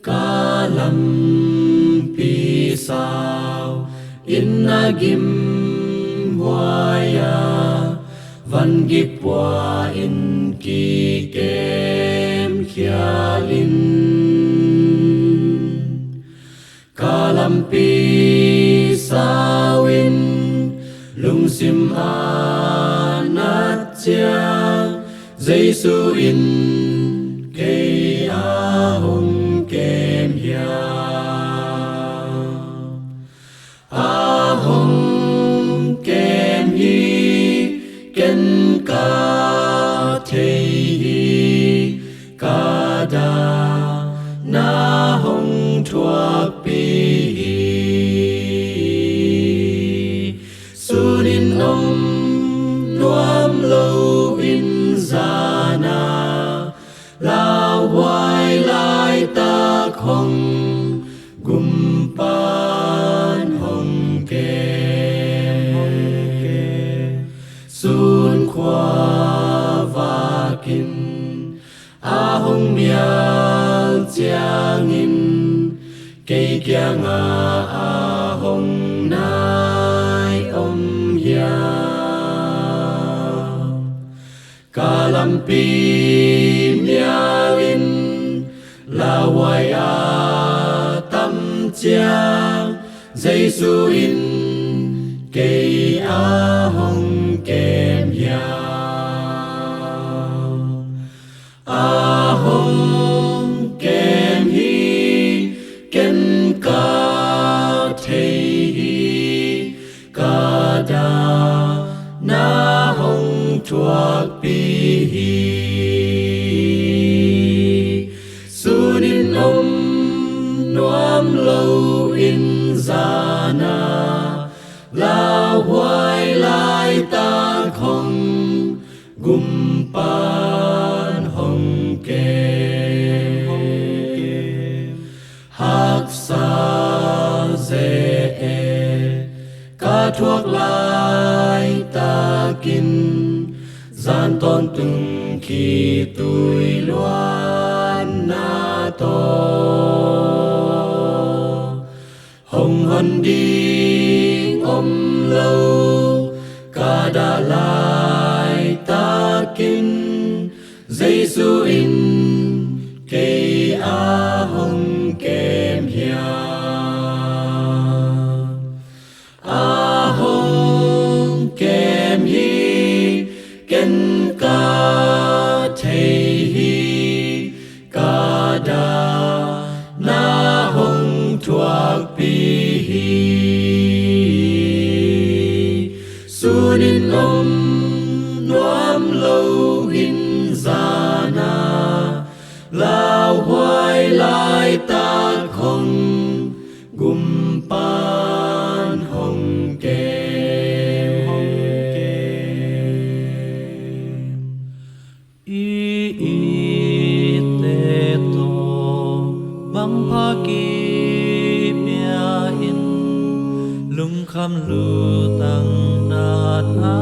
cả lâm pi sao in na gim hoaya văn gip wa in ki kem khialin cả lâm pi sao in lung sim anat chia Giêsu in cây a hồng kem hia a hồng kem hi ken ca thei hi ca da na hồng thuak pi hi sunin nuam lâu in zana la hoài lai ta không gum pan hồng ke sun khoa và kim a hồng miang chiang in cây kia ngà a hồng nai om ya cả lâm pi mialin la hoài a tâm chiang Giêsu in cây a hồng kem ya a hồng kem hi ken ca thei hi ca da na hồng thuak pi hi sunin nuam lâu in zana la hoài lai ta không gum pan hồng ke hak sa ze ca thuốc lai ta kin gian tôn từng khi tôi loan na to hồng hân đi lâu ca đã lại ta kin Giêsu in cây a hồng kem hia a hồng kem hi ken ca thei hi ca da na hồng thuak pi hi sunin nuam lâu in zana lao hoài lai ta không gum pan hồng kem i te to bang pha ki mia in lung kham lu tang nat a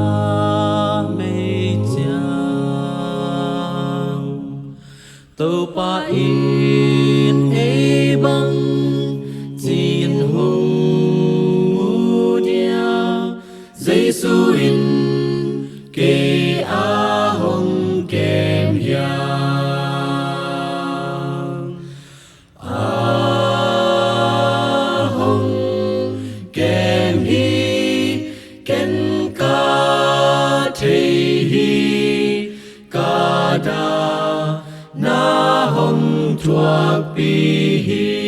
me chang tâu pa in e bang chin hồng mu dia Giêsu in cây a hồng kem hia a hồng kem hi ken ca thei hi ca da na hồng thuak pi hi